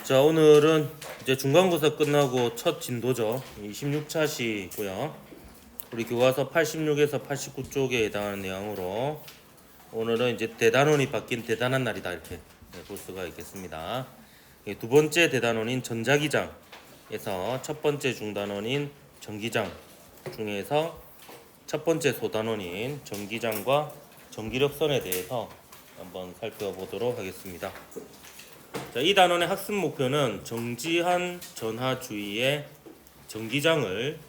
자, 오늘은 이제 중간고사 끝나고 첫 진도죠. 26차시고요. 우리 교과서 86에서 89쪽에 해당하는 내용으로 오늘은 이제 대단원이 바뀐 대단한 날이다 이렇게 볼 수가 있겠습니다. 두 번째 대단원인 전자기장에서 첫 번째 중단원인 전기장 중에서 첫 번째 소단원인 전기장과 전기력선에 대해서 한번 살펴보도록 하겠습니다. 자, 이 단원의 학습 목표는 정지한 전하 주위의 전기장을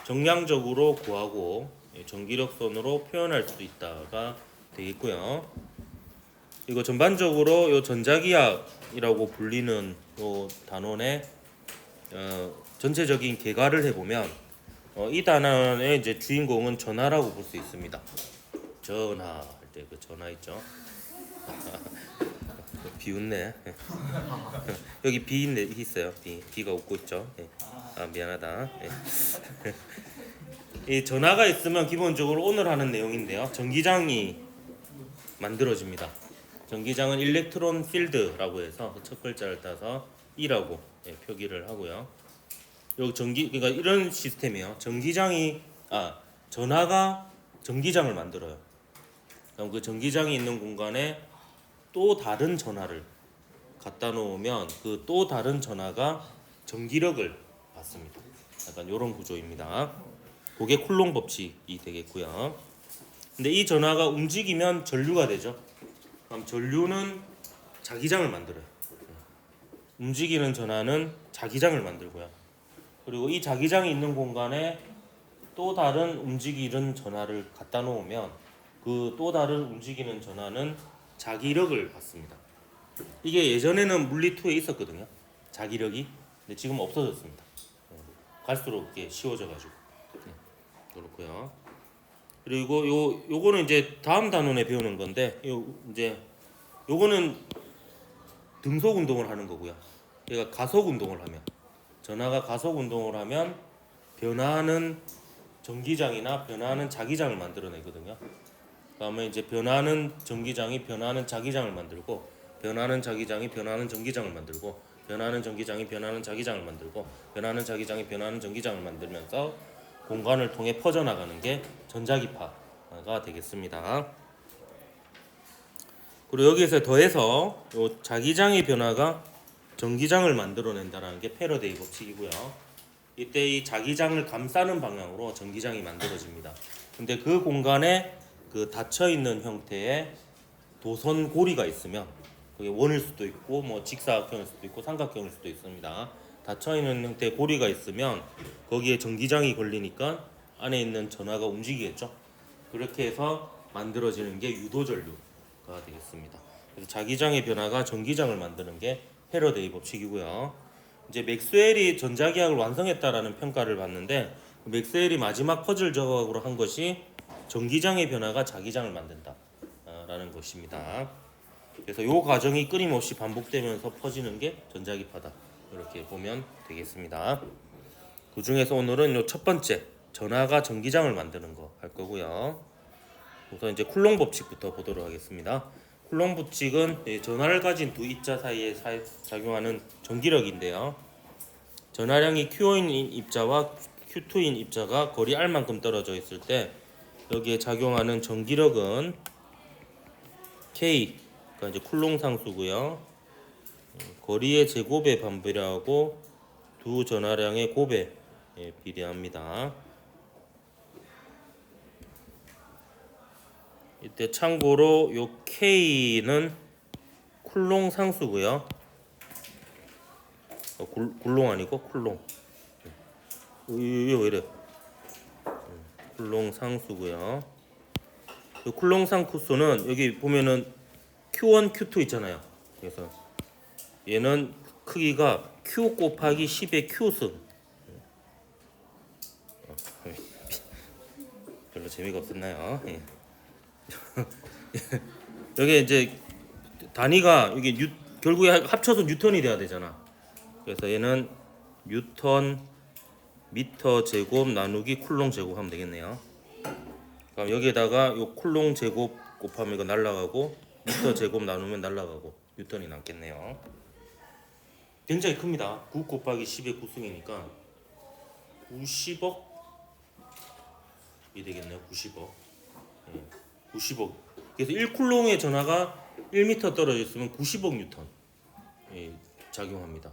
정량적으로 구하고 전기력선으로 표현할 수 있다가 되겠고요. 이거 전반적으로 요 전자기학이라고 불리는 요 단원의 전체적인 개괄을 해보면 이 단원의 이제 주인공은 전하라고 볼 수 있습니다. 전하 할 때 그 전하 있죠. 비웃네. 여기 비 있어요. 비가 웃고 있죠. 아 미안하다. 이 전하가 있으면 기본적으로 오늘 하는 내용인데요. 전기장이 만들어집니다. 전기장은 일렉트론 필드라고 해서 첫 글자를 따서 E라고 표기를 하고요. 요 그러니까 이런 시스템이에요. 전하가 전기장을 만들어요. 그럼 그 전기장이 있는 공간에 또 다른 전하를 갖다 놓으면 그 또 다른 전하가 전기력을 받습니다. 약간 이런 구조입니다. 그게 쿨롱 법칙이 되겠고요. 근데 이 전하가 움직이면 전류가 되죠. 그럼 전류는 자기장을 만들어요. 움직이는 전하는 자기장을 만들고요. 그리고 이 자기장이 있는 공간에 또 다른 움직이는 전하를 갖다 놓으면 그 또 다른 움직이는 전하는 자기력을 받습니다. 이게 예전에는 물리2에 있었거든요. 자기력이. 근데 지금 없어졌습니다. 갈수록 이게 쉬워져가지고. 그렇고요. 그리고 요거는 이제 다음 단원에 배우는 건데, 요거는 등속 운동을 하는 거고요. 얘가 가속 운동을 하면, 전하가 가속 운동을 하면 변화하는 전기장이나 변화하는 자기장을 만들어내거든요. 그다음에 이제 변화하는 전기장이 변화하는 자기장을 만들고, 변화하는 자기장이 변화하는 전기장을 만들고, 변화하는 전기장이 변화하는 자기장을 만들고, 변화하는 자기장이 변화하는 전기장을 만들면서 공간을 통해 퍼져나가는 게 전자기파가 되겠습니다. 그리고 여기에서 더해서 요 자기장의 변화가 전기장을 만들어낸다는 게 패러데이 법칙이고요. 이때 이 자기장을 감싸는 방향으로 전기장이 만들어집니다. 근데 그 공간에 그 닫혀 있는 형태의 도선 고리가 있으면 그게 원일 수도 있고 뭐 직사각형일 수도 있고 삼각형일 수도 있습니다. 닫혀 있는 형태의 고리가 있으면 거기에 전기장이 걸리니까 안에 있는 전하가 움직이겠죠. 그렇게 해서 만들어지는 게 유도전류가 되겠습니다. 그래서 자기장의 변화가 전기장을 만드는 게 패러데이 법칙이고요. 이제 맥스웰이 전자기학을 완성했다라는 평가를 받는데 맥스웰이 마지막 퍼즐 조각으로 한 것이 전기장의 변화가 자기장을 만든다라는 것입니다. 그래서 이 과정이 끊임없이 반복되면서 퍼지는 게 전자기파다. 이렇게 보면 되겠습니다. 그 중에서 오늘은 요 첫 번째 전하가 전기장을 만드는 거 할 거고요. 우선 이제 쿨롱 법칙부터 보도록 하겠습니다. 쿨롱 법칙은 전하를 가진 두 입자 사이에 작용하는 전기력인데요. 전하량이 Q1인 입자와 Q2인 입자가 거리 R만큼 떨어져 있을 때 여기에 작용하는 전기력은 K가 이제 쿨롱 상수고요. 거리의 제곱에 반비례하고 두 전하량의 곱에 비례합니다. 이때 참고로 요 K는 쿨롱 상수고요. 굴롱 아니고 쿨롱. 이게 왜 이래? 쿨롱 상수고요. 그 쿨롱 상수는 여기 보면은 Q1, Q2 있잖아요. 그래서 얘는 크기가 Q 곱하기 10의 Q승. 별로 재미가 없었나요? 여기 이제 단위가 이게 결국에 합쳐서 뉴턴이 돼야 되잖아. 그래서 얘는 뉴턴 미터 제곱 나누기 쿨롱 제곱 하면 되겠네요. 그럼 여기에다가 요 쿨롱 제곱 곱하면 이거 날라가고 미터 제곱 나누면 날라가고 뉴턴이 남겠네요. 굉장히 큽니다. 9 곱하기 10의 9승이니까 90억이 되겠네요. 90억. 예, 90억. 그래서 1쿨롱의 전하가 1m 떨어져 있으면 90억 뉴턴 예, 작용합니다.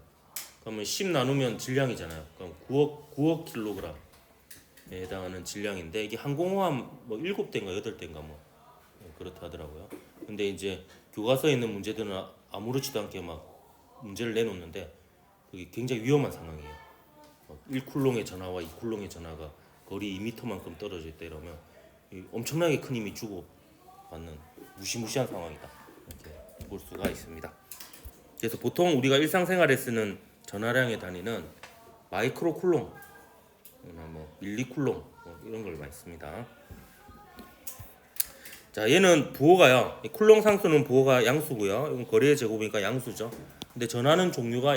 그러면 10 나누면 질량이잖아요. 그럼 9억 킬로그램에 해당하는 질량인데 이게 항공모함 뭐 7대인가 8대인가 뭐 그렇다 하더라고요. 근데 이제 교과서에 있는 문제들은 아무렇지도 않게 막 문제를 내놓는데 그게 굉장히 위험한 상황이에요. 1쿨롱의 전하와 2쿨롱의 전하가 거리 2m만큼 떨어져 있다 이러면 엄청나게 큰 힘이 주고받는 무시무시한 상황이다 이렇게 볼 수가 있습니다. 그래서 보통 우리가 일상생활에 쓰는 전하량의 단위는 마이크로쿨롱, 뭐 밀리쿨롱 이런 걸 많이 씁니다. 자, 얘는 부호가요. 쿨롱 상수는 부호가 양수고요. 이건 거리의 제곱이니까 양수죠. 근데 전하는 종류가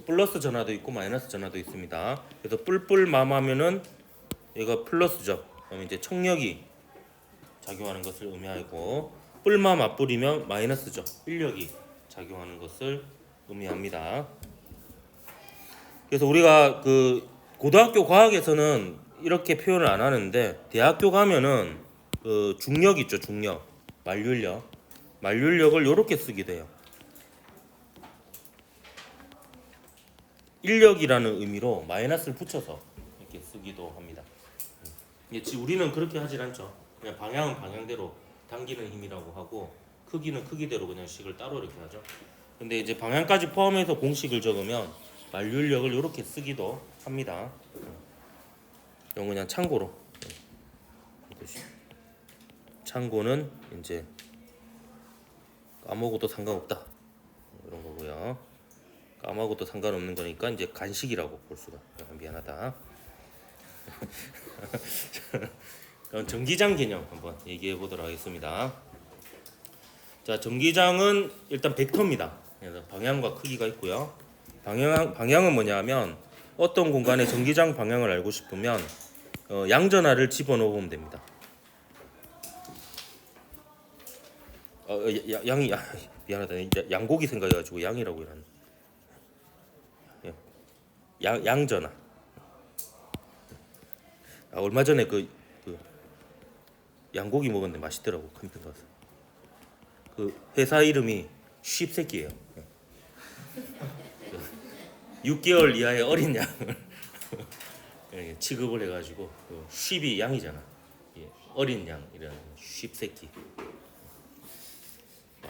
플러스 전하도 있고 마이너스 전하도 있습니다. 그래서 뿔뿔맘하면은 얘가 플러스죠. 그럼 이제 청력이 작용하는 것을 의미하고 뿔마 맞불이면 마이너스죠. 인력이 작용하는 것을 의미합니다. 그래서 우리가 그 고등학교 과학에서는 이렇게 표현을 안 하는데 대학교 가면은 그 중력 있죠. 중력, 만륜력을 이렇게 쓰게 돼요. 인력이라는 의미로 마이너스를 붙여서 이렇게 쓰기도 합니다. 우리는 그렇게 하질 않죠. 그냥 방향은 방향대로 당기는 힘이라고 하고 크기는 크기대로 그냥 식을 따로 이렇게 하죠. 근데 이제 방향까지 포함해서 공식을 적으면 만륜력을 이렇게 쓰기도 합니다. 이건 그냥 참고로. 참고는 이제 까먹어도 상관없다 이런 거고요. 까먹어도 상관없는 거니까 이제 간식이라고 볼 수가. 미안하다. 그럼 전기장 개념 한번 얘기해 보도록 하겠습니다. 자, 전기장은 일단 벡터입니다. 그래서 방향과 크기가 있고요. 방향은 뭐냐면 어떤 공간의 전기장 방향을 알고 싶으면 양전하를 집어넣으면 됩니다. 양이 미안하다. 양고기 생각해가지고 양이라고 이러네. 양전하. 얼마 전에 그 양고기 먹었는데 맛있더라고. 캠핑 가서. 그 회사 이름이 쉽새끼예요. 6개월 이하의 어린 양을 취급을 해가지고 쉽이 양이잖아. 어린 양 이런 쉽새끼.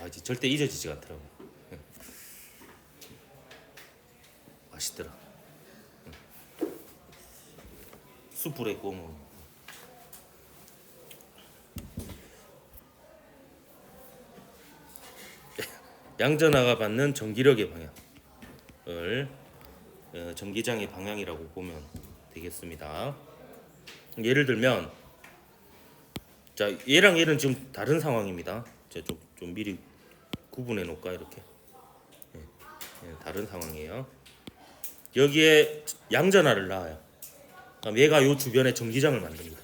이제 절대 잊어지지 않더라고. 맛있더라. 숯불에 구워 먹는. 양전하가 받는 전기력의 방향을 전기장의 방향이라고 보면 되겠습니다. 예를 들면 자, 얘랑 얘는 지금 다른 상황입니다. 제가 좀 미리 구분해 놓을까 이렇게. 다른 상황이에요. 여기에 양전하를 놔요. 그럼 얘가 요 주변에 전기장을 만듭니다.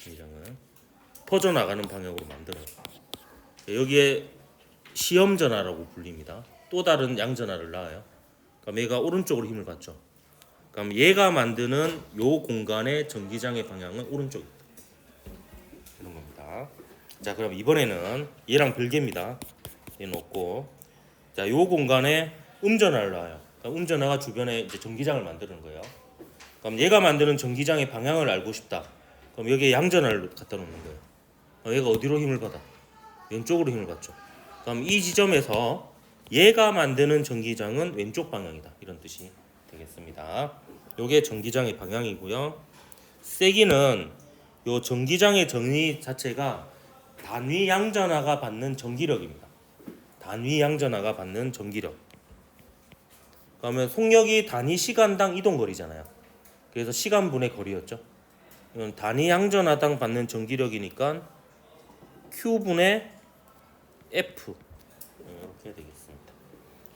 전기장을 퍼져나가는 방향으로 만들어요. 여기에 시험전하라고 불립니다. 또 다른 양전하를 놔요. 그럼 얘가 오른쪽으로 힘을 받죠. 그럼 얘가 만드는 요 공간의 전기장의 방향은 오른쪽입니다. 이런 겁니다. 자, 그럼 이번에는 얘랑 별개입니다. 얘 놓고 자, 요 공간에 음전하를 놔요. 그러니까 음전하가 주변에 이제 전기장을 만드는 거예요. 그럼 얘가 만드는 전기장의 방향을 알고 싶다. 그럼 여기에 양전하를 갖다 놓는 거예요. 그럼 얘가 어디로 힘을 받아? 왼쪽으로 힘을 받죠. 그럼 이 지점에서 얘가 만드는 전기장은 왼쪽 방향이다. 이런 뜻이 되겠습니다. 요게 전기장의 방향이고요. 세기는 요 전기장의 정의 자체가 단위 양전하가 받는 전기력입니다. 단위 양전하가 받는 전기력. 그러면 속력이 단위 시간당 이동거리잖아요. 그래서 시간분의 거리였죠. 이건 단위 양전하당 받는 전기력이니까 Q분의 F 이렇게 되겠습니다.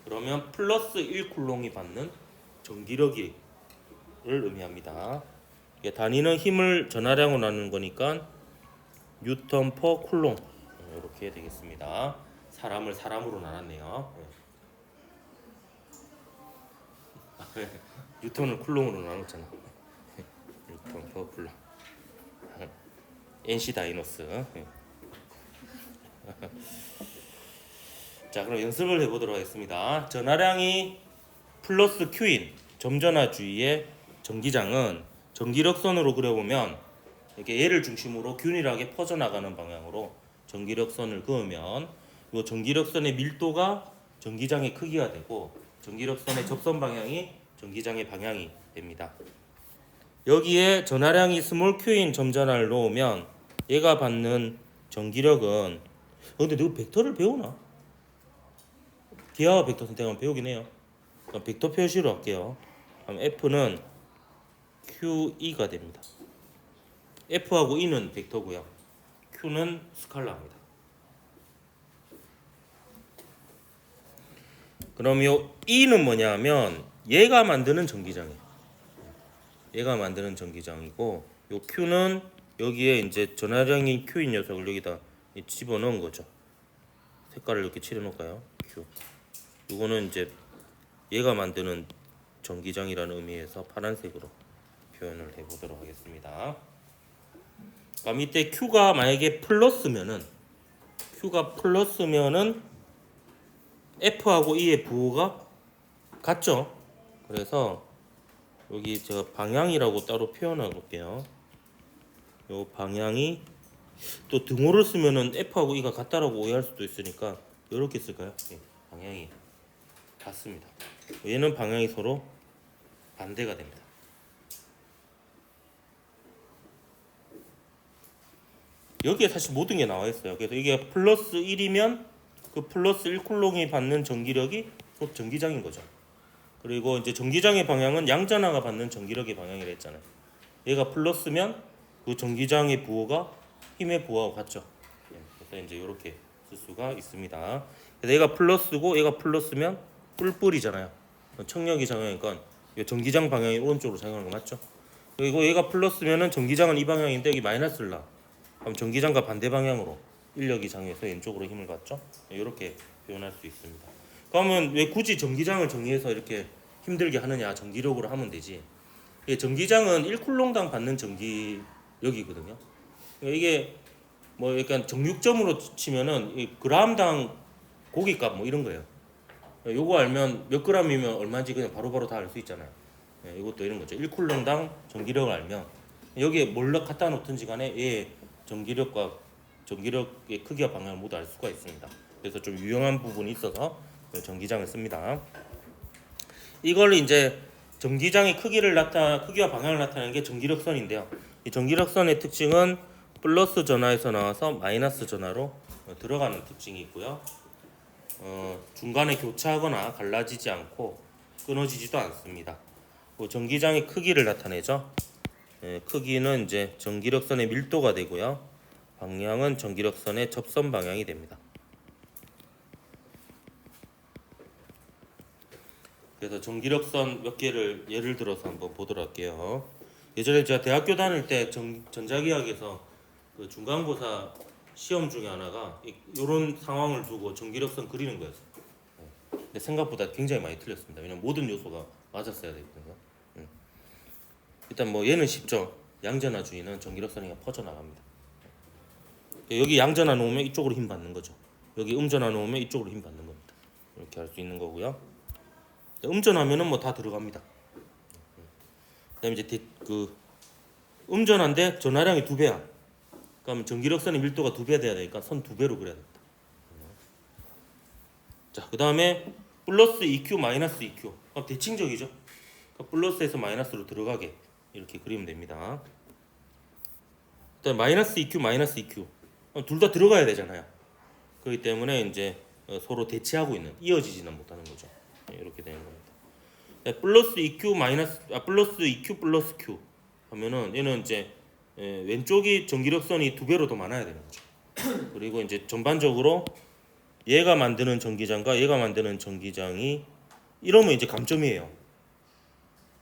그러면 플러스 1쿨롱이 받는 전기력을 의미합니다. 단위는 힘을 전하량으로 나누는 거니까 뉴턴 퍼 쿨롱 이렇게 되겠습니다. 사람을 사람으로 나눴네요. 뉴턴을 쿨롱으로 나눴잖아. 뉴턴 퍼 쿨롱. NC 다이노스. 자, 그럼 연습을 해보도록 하겠습니다. 전하량이 플러스 Q인 점전하 주위의 전기장은 전기력선으로 그려보면 이렇게 얘를 중심으로 균일하게 퍼져나가는 방향으로 전기력선을 그으면 이 전기력선의 밀도가 전기장의 크기가 되고 전기력선의 접선 방향이 전기장의 방향이 됩니다. 여기에 전하량이 스몰 q인 점전하를 놓으면 얘가 받는 전기력은 근데 너 벡터를 배우나? 기하와 벡터 선택하면 배우긴 해요. 그럼 벡터 표시로 할게요. 그럼 F는 QE가 됩니다. F하고 E는 벡터고요. Q는 스칼라입니다. 그럼 요 E는 뭐냐면 얘가 만드는 전기장이에요. 얘가 만드는 전기장이고 요 Q는 여기에 이제 전하량인 Q인 녀석을 여기다 집어넣은 거죠. 색깔을 이렇게 칠해놓을까요? Q. 이거는 이제 얘가 만드는 전기장이라는 의미에서 파란색으로 표현을 해보도록 하겠습니다. 그럼 이때 Q가 만약에 플러스면은 F하고 E의 부호가 같죠? 그래서 여기 제가 방향이라고 따로 표현해 볼게요. 요 방향이 또 등호를 쓰면은 F하고 E가 같다라고 오해할 수도 있으니까 이렇게 쓸까요? 네, 방향이 같습니다. 얘는 방향이 서로 반대가 됩니다. 여기에 사실 모든 게 나와 있어요. 그래서 이게 플러스 1이면 그 플러스 1쿨롱이 받는 전기력이 곧 전기장인 거죠. 그리고 이제 전기장의 방향은 양전하가 받는 전기력의 방향이라 했잖아요. 얘가 플러스면 그 전기장의 부호가 힘의 부호와 같죠. 그래서 이제 이렇게 쓸 수가 있습니다. 그래서 얘가 플러스고 얘가 플러스면 뿔뿔이잖아요. 청력이 작용하니까 전기장 방향이 오른쪽으로 작용하는 거 맞죠? 그리고 얘가 플러스면은 전기장은 이 방향인데 여기 마이너스를 놔. 그럼 전기장과 반대 방향으로 인력이 작용해서 왼쪽으로 힘을 받죠. 이렇게 표현할 수 있습니다. 그러면 왜 굳이 전기장을 정의해서 이렇게 힘들게 하느냐? 전기력으로 하면 되지. 전기장은 1쿨롱당 받는 전기력이거든요. 이게 뭐 약간 정육점으로 치면은 이 그람당 고기값 뭐 이런 거예요. 요거 알면 몇 그램이면 얼마인지 그냥 바로바로 다 알 수 있잖아요. 이것도 이런 거죠. 1쿨롱당 전기력을 알면 여기에 뭘 갖다 놓든지 간에 얘 전기력과 전기력의 크기와 방향을 모두 알 수가 있습니다. 그래서 좀 유용한 부분이 있어서 전기장을 씁니다. 이걸 이제 전기장의 크기와 방향을 나타내는 게 전기력선인데요. 이 전기력선의 특징은 플러스 전하에서 나와서 마이너스 전하로 들어가는 특징이 있고요. 중간에 교차하거나 갈라지지 않고 끊어지지도 않습니다. 전기장의 크기를 나타내죠. 크기는 이제 전기력선의 밀도가 되고요. 방향은 전기력선의 접선 방향이 됩니다. 그래서 전기력선 몇 개를 예를 들어서 한번 보도록 할게요. 예전에 제가 대학교 다닐 때 전자기학에서 그 중간고사 시험 중에 하나가 이런 상황을 두고 전기력선 그리는 거였어요. 근데 생각보다 굉장히 많이 틀렸습니다. 왜냐면 모든 요소가 맞았어야 되거든요. 일단 뭐 얘는 쉽죠. 양전하 주위는 전기력선이 퍼져나갑니다. 여기 양전하 놓으면 이쪽으로 힘 받는 거죠. 여기 음전하 놓으면 이쪽으로 힘 받는 겁니다. 이렇게 할 수 있는 거고요. 음전하면은 뭐 다 들어갑니다. 그다음에 이제 그 음전한데 전하량이 2배야. 그러면 전기력선의 밀도가 2배 돼야 되니까 선 2배로 그려야 됩니다. 자, 그다음에 플러스 EQ 마이너스 EQ. 그럼 대칭적이죠. 그러니까 플러스에서 마이너스로 들어가게 이렇게 그리면 됩니다. 그다음에 마이너스 EQ 마이너스 EQ. 둘 다 들어가야 되잖아요. 그렇기 때문에 이제 서로 대치하고 있는 이어지지는 못하는 거죠. 이렇게 되는 겁니다. 플러스 EQ 플러스 EQ 플러스 Q 하면은 얘는 이제 왼쪽이 전기력선이 2배로 더 많아야 되는 거죠. 그리고 이제 전반적으로 얘가 만드는 전기장과 얘가 만드는 전기장이 이러면 이제 감점이에요.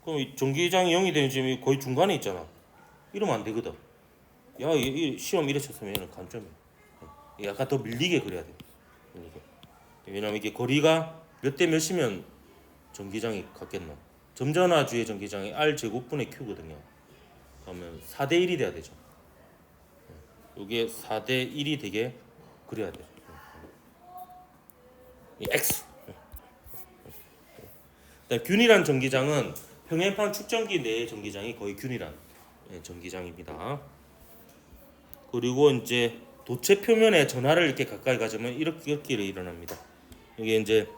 그럼 이 전기장이 0이 되면 지금 거의 중간에 있잖아. 이러면 안 되거든. 야, 이 시험 이래 쳤으면 얘는 감점이야. 약간 더 밀리게 그려야 돼. 왜냐면 이게 거리가 몇 대 몇이면 전기장이 같겠노. 점전화주의 전기장이 R 제곱분의 Q거든요. 그러면 4대 1이 돼야 되죠. 이게 4대 1이 되게 그래야 돼요. 이 X. 균일한 전기장은 평행판 축전기 내의 전기장이 거의 균일한 전기장입니다. 그리고 이제 도체 표면에 전하를 이렇게 가까이 가져면 이렇게 일어납니다. 이게 이제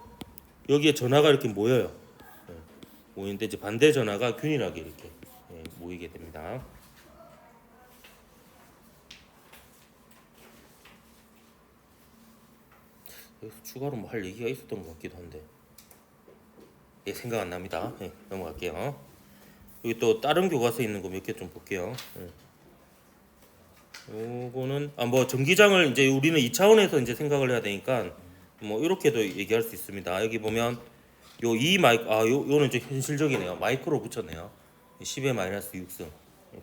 여기에 전하가 이렇게 모여요. 모이는데 이제 반대 전하가 균일하게 이렇게 모이게 됩니다. 여기서 추가로 뭐 할 얘기가 있었던 것 같기도 한데 생각 안 납니다. 넘어갈게요. 여기 또 다른 교과서에 있는 거 몇 개 좀 볼게요. 요거는 뭐 전기장을 이제 우리는 2차원에서 이제 생각을 해야 되니까 뭐 이렇게도 얘기할 수 있습니다. 여기 보면 요 2 마이크 요는 좀 현실적이네요. 마이크로 붙였네요. 10의 마이너스 6승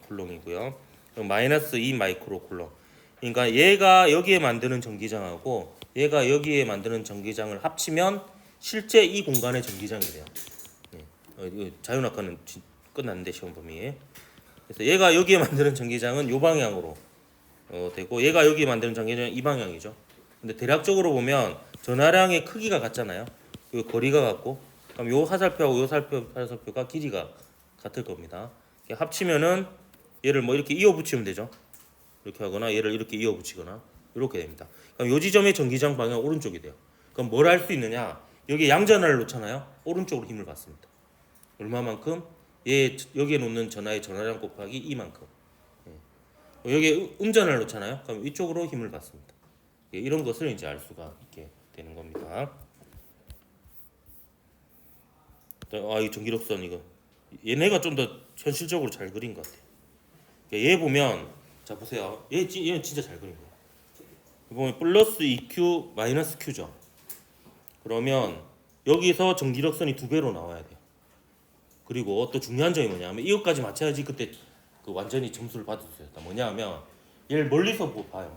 쿨롱이고요. 그럼 마이너스 2 마이크로 쿨롱. 그러니까 얘가 여기에 만드는 전기장하고 얘가 여기에 만드는 전기장을 합치면 실제 이 공간의 전기장이 돼요. 자유낙하는 끝났는데 시험 범위. 그래서 얘가 여기에 만드는 전기장은 요 방향으로 되고 얘가 여기에 만드는 전기장은 이 방향이죠. 근데 대략적으로 보면 전하량의 크기가 같잖아요. 요 거리가 같고 그럼 요 화살표하고 요 화살표가 길이가 같을 겁니다. 합치면은 얘를 뭐 이렇게 이어 붙이면 되죠. 이렇게 하거나 얘를 이렇게 이어 붙이거나 이렇게 됩니다. 그럼 요 지점의 전기장 방향 오른쪽이 돼요. 그럼 뭘 할 수 있느냐? 여기 양전하를 놓잖아요. 오른쪽으로 힘을 받습니다. 얼마만큼? 여기에 놓는 전하의 전하량 곱하기 이만큼. 여기에 음전하를 놓잖아요. 그럼 이쪽으로 힘을 받습니다. 이런 것을 이제 알 수가 있게 되는 겁니다. 이 전기력선 이거 얘네가 좀 더 현실적으로 잘 그린 것 같아요. 얘 보면 자 보세요. 얘는 진짜 잘 그린 거예요. 보면 플러스 2Q 마이너스 Q죠. 그러면 여기서 전기력선이 2배로 나와야 돼요. 그리고 또 중요한 점이 뭐냐면 이것까지 맞춰야지 그때 그 완전히 점수를 받을 수 있다. 뭐냐면 얘를 멀리서 봐요.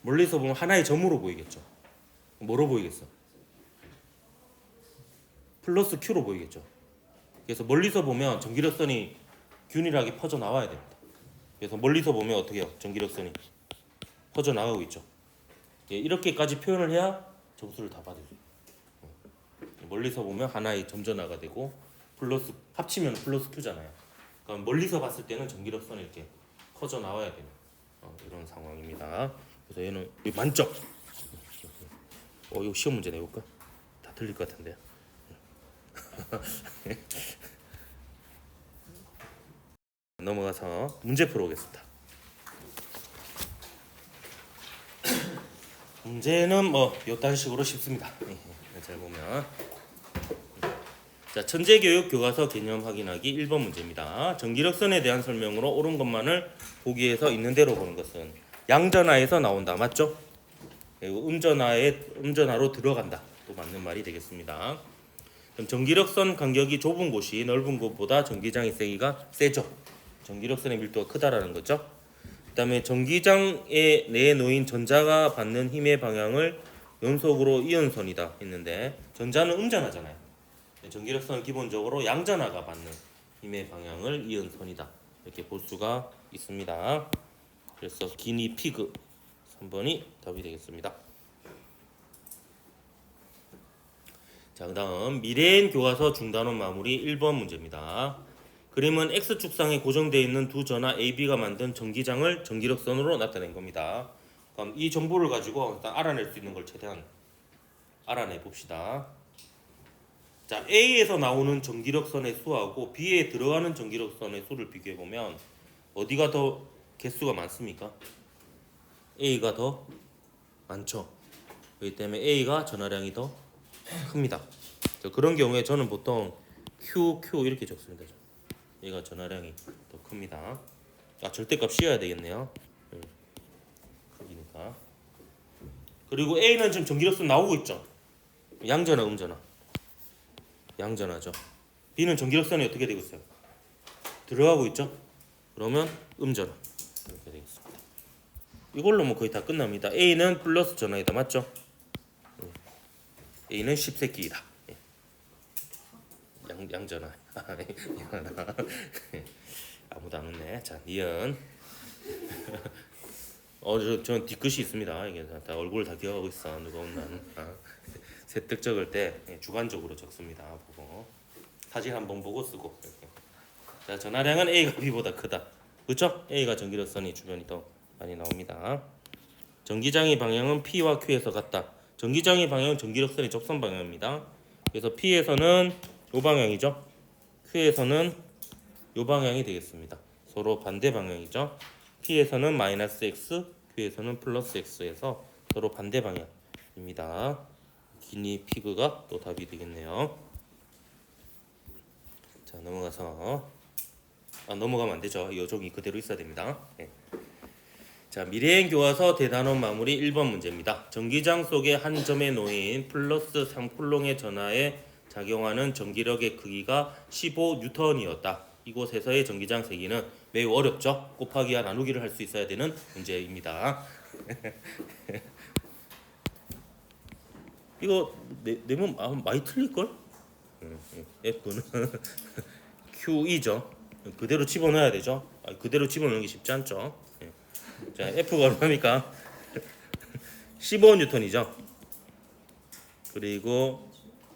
멀리서 보면 하나의 점으로 보이겠죠. 뭐로 보이겠어? 플러스 Q로 보이겠죠. 그래서 멀리서 보면 전기력선이 균일하게 퍼져 나와야 됩니다. 그래서 멀리서 보면 어떻게 해요? 전기력선이 퍼져 나가고 있죠. 이렇게까지 표현을 해야 점수를 다 받을 수 있어요. 멀리서 보면 하나의 점전화가 되고 플러스 합치면 플러스 Q잖아요. 그럼 멀리서 봤을 때는 전기력선이 이렇게 퍼져 나와야 되는 이런 상황입니다. 그래서 얘는 만점. 이거 시험 문제 내볼까? 다 틀릴 것 같은데요. 넘어가서 문제 풀어보겠습니다. 문제는 뭐 이딴 식으로 쉽습니다. 잘 보면 자 천재교육 교과서 개념 확인하기 1번 문제입니다. 전기력선에 대한 설명으로 옳은 것만을 보기에서 있는 대로 보는 것은 양전하에서 나온다. 맞죠? 그리고 음전하로 들어간다. 또 맞는 말이 되겠습니다. 그럼 전기력선 간격이 좁은 곳이 넓은 곳보다 전기장의 세기가 세죠. 전기력선의 밀도가 크다라는 거죠. 그다음에 전기장에 내에 놓인 전자가 받는 힘의 방향을 연속으로 이연선이다 했는데 전자는 음전하잖아요. 전기력선은 기본적으로 양전하가 받는 힘의 방향을 이연선이다 이렇게 볼 수가 있습니다. 그래서 기니 피그 3번이 답이 되겠습니다. 자, 그다음 미래엔 교과서 중단원 마무리 1번 문제입니다. 그림은 X축상에 고정되어 있는 두 전하 AB가 만든 전기장을 전기력선으로 나타낸 겁니다. 그럼 이 정보를 가지고 일단 알아낼 수 있는 걸 최대한 알아내 봅시다. 자, A에서 나오는 전기력선의 수하고 B에 들어가는 전기력선의 수를 비교해 보면 어디가 더 개수가 많습니까? A가 더 많죠. 그렇기 때문에 A가 전하량이 더 큽니다. 그런 경우에 저는 보통 Q 이렇게 적습니다. 얘가 전하량이 더 큽니다. 절대값 씌워야 되겠네요. 크기니까. 그리고 A는 지금 전기력선 나오고 있죠. 양전하, 음전하. 양전하죠. B는 전기력선이 어떻게 되고 있어요? 들어가고 있죠. 그러면 음전하 이렇게 되겠습니다. 이걸로 뭐 거의 다 끝납니다. A는 플러스 전하이다. 맞죠? A는 10세끼이다. 양전화. 아무도 안 웃네. 자, 니은. 전 뒤끝이 있습니다. 이게 다 얼굴 다 기억하고 있어. 누가 온다는. 세특 적을 때 주관적으로 적습니다. 보고 사진 한번 보고 쓰고. 이렇게. 자, 전하량은 A가 B보다 크다. 그렇죠? A가 전기력선이 주변이 더 많이 나옵니다. 전기장의 방향은 P와 Q에서 같다. 전기장의 방향은 전기력선의 접선 방향입니다. 그래서 P에서는 이 방향이죠. Q에서는 이 방향이 되겠습니다. 서로 반대 방향이죠. P에서는 마이너스 X, Q에서는 플러스 X에서 서로 반대 방향입니다. 기니 피그가 또 답이 되겠네요. 자, 넘어가면 안 되죠. 요정이 그대로 있어야 됩니다. 네. 자, 미래행 교과서 대단원 마무리 1번 문제입니다. 전기장 속의 한 점에 놓인 플러스 3쿨롱의 전하에 작용하는 전기력의 크기가 15N이었다. 이곳에서의 전기장 세기는 매우 어렵죠. 곱하기와 나누기를 할 수 있어야 되는 문제입니다. 이거 내면 많이 틀릴걸? F는 QE죠. 그대로 집어넣어야 되죠. 그대로 집어넣는 게 쉽지 않죠. 자, F가 얼마입니까? 15N이죠. 그리고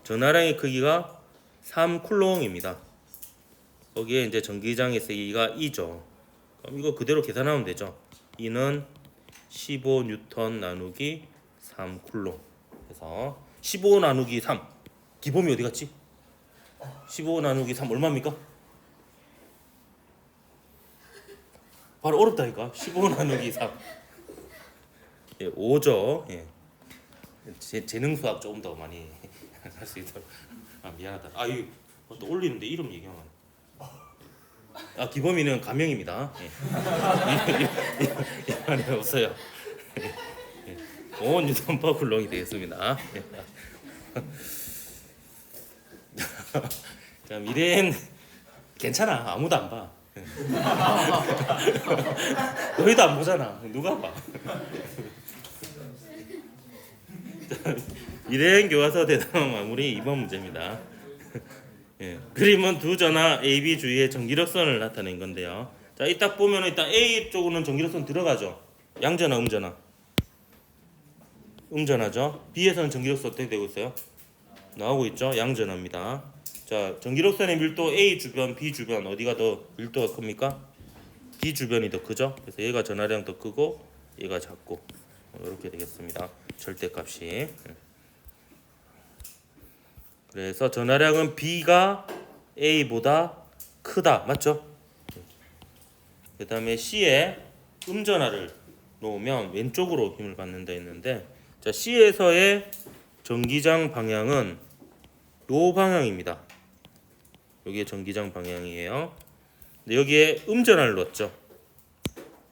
전하량의 크기가 3쿨롱입니다. 거기에 이제 전기장의 세기가 2죠. 그럼 이거 그대로 계산하면 되죠. E는 15N 나누기 3쿨롱. 그래서 15 나누기 3. 기범이 어디 갔지? 15 나누기 3 얼마입니까? 바로 어렵다니까. 15 나누기 3. 예, 5죠. 예. 재능 수학 조금 더 많이 할 수 있도록. 미안하다. 이거 또 올리는데 이름 얘기하면. 기범이는 가명입니다. 예. 이번에 없어요. 예. 5N 퍼 쿨롱이 되겠습니다. 예. 자, 미래엔 괜찮아. 아무도 안 봐. 너희도 안 보잖아. 누가 봐? 미래행 교과서 대단원 마무리 2번 문제입니다. 예. 그림은 두 전하 AB 주위의 전기력선을 나타낸 건데요. 자, 이 딱 보면 일단 A 쪽으로는 전기력선 들어가죠. 양전하, 음전하. 음전하죠. B에서는 전기력선 어떻게 되고 있어요? 나오고 있죠. 양전하입니다. 자, 전기력선의 밀도 A 주변, B 주변 어디가 더 밀도가 큽니까? B 주변이 더 크죠. 그래서 얘가 전하량 더 크고 얘가 작고 이렇게 되겠습니다. 절대값이. 그래서 전하량은 B가 A보다 크다. 맞죠? 그 다음에 C에 음전하를 놓으면 왼쪽으로 힘을 받는다 했는데, 자, C에서의 전기장 방향은 요 방향입니다. 여기에 전기장 방향이에요. 근데 여기에 음전하를 넣었죠.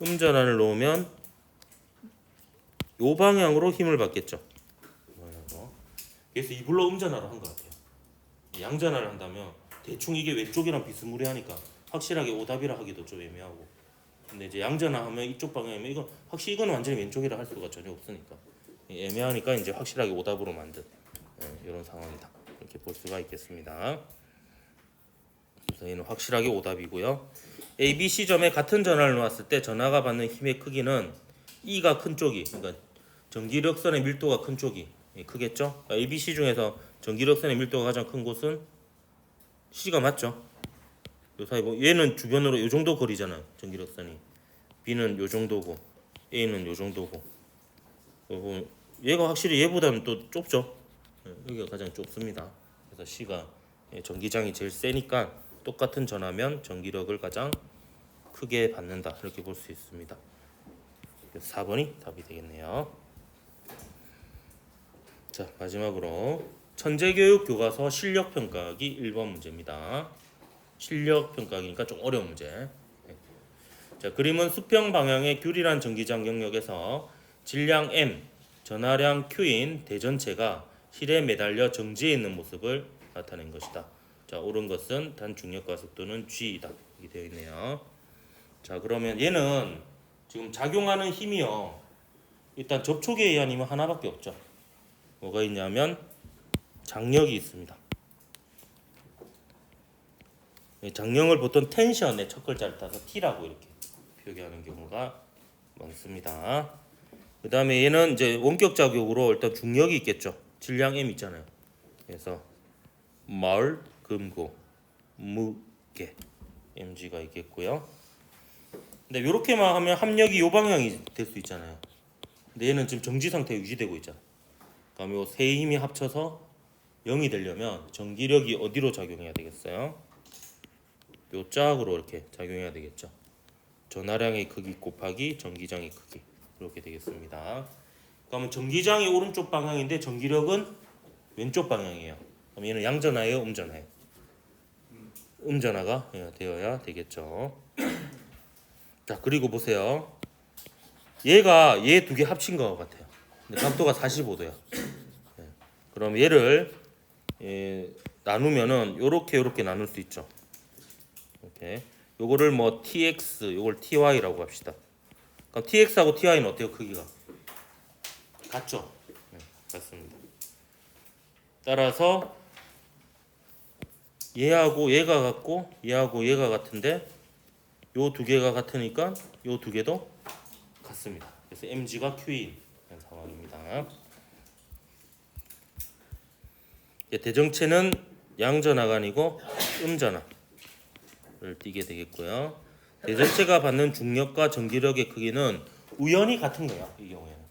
음전하를 놓으면 요 방향으로 힘을 받겠죠. 그래서 이불로 음전하를 한 것 같아요. 양전하를 한다면 대충 이게 왼쪽이랑 비스무리하니까 확실하게 오답이라 하기도 좀 애매하고. 근데 이제 양전하 하면 이쪽 방향이면 이건 확실히 이건 완전히 왼쪽이라 할 수가 전혀 없으니까 애매하니까 이제 확실하게 오답으로 만든 이런 상황이다. 이렇게 볼 수가 있겠습니다. 그래서 얘는 확실하게 오답이고요. A, B, C 점에 같은 전하를 놓았을 때 전하가 받는 힘의 크기는 E가 큰 쪽이, 그러니까 전기력선의 밀도가 큰 쪽이 크겠죠. A, B, C 중에서 전기력선의 밀도가 가장 큰 곳은 C가 맞죠. 요 사이 얘는 주변으로 요 정도 거리잖아요. 전기력선이. B는 요 정도고 A는 요 정도고. 얘가 확실히 얘보다는 또 좁죠. 여기가 가장 좁습니다. 그래서 C가 전기장이 제일 세니까 똑같은 전하면 전기력을 가장 크게 받는다. 이렇게 볼 수 있습니다. 4번이 답이 되겠네요. 자, 마지막으로 천재교육 교과서 실력평가하기 1번 문제입니다. 실력평가하기니까 좀 어려운 문제. 자, 그림은 수평 방향의 균일한 전기장 영역에서 질량 M, 전하량 Q인 대전체가 실에 매달려 정지해 있는 모습을 나타낸 것이다. 자, 옳은 것은 단중력과 속도는 G이다. 이렇게 되어 있네요. 자, 그러면 얘는 지금 작용하는 힘이요. 일단 접촉에 의한 힘은 하나밖에 없죠. 뭐가 있냐면 장력이 있습니다. 장령을 보통 텐션의 첫 글자를 따서 T라고 이렇게 표기하는 경우가 많습니다. 그 다음에 얘는 이제 원격 자격으로 일단 중력이 있겠죠. 질량 M 있잖아요. 그래서 마을, 금고, 무게 mg가 있겠고요. 근데 이렇게만 하면 합력이 요 방향이 될 수 있잖아요. 근데 얘는 지금 정지 상태 유지되고 있잖아. 그럼 요 세 힘이 합쳐서 0이 되려면 전기력이 어디로 작용해야 되겠어요? 요 짝으로 이렇게 작용해야 되겠죠. 전하량의 크기 곱하기 전기장의 크기 이렇게 되겠습니다. 그러면 전기장이 오른쪽 방향인데 전기력은 왼쪽 방향이에요. 그럼 얘는 양전하예요, 음전하예요? 음전하가 되어야 되겠죠. 자, 그리고 보세요. 얘가 얘 두 개 합친 것 같아요. 근데 각도가 45도야. 그럼 얘를 나누면은 요렇게 나눌 수 있죠. 이렇게 요거를 뭐 tx, 요걸 ty라고 합시다. 그럼 tx하고 ty는 어때요? 크기가 같죠? 네, 같습니다. 따라서 얘하고 얘가 같고 얘하고 얘가 같은데 요 두 개가 같으니까 요 두 개도 같습니다. 그래서 mg가 q인 상황입니다. 대정체는 양전하가 아니고 음전하를 띠게 되겠고요. 대전체가 받는 중력과 전기력의 크기는 우연히 같은 거야. 이 경우에는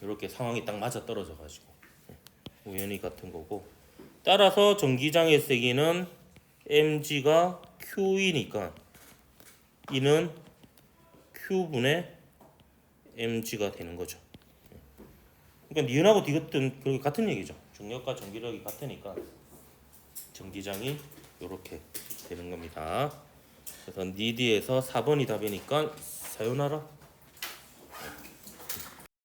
이렇게 상황이 딱 맞아 떨어져 가지고 우연히 같은 거고, 따라서 전기장의 세기는 mg가 q이니까 이는 q분의 mg가 되는 거죠. 그러니까 니은하고 디귿은 같은 얘기죠. 중력과 전기력이 같으니까 전기장이 이렇게 되는 겁니다. 그래서 니디에서 4번이 답이니까 사요나라.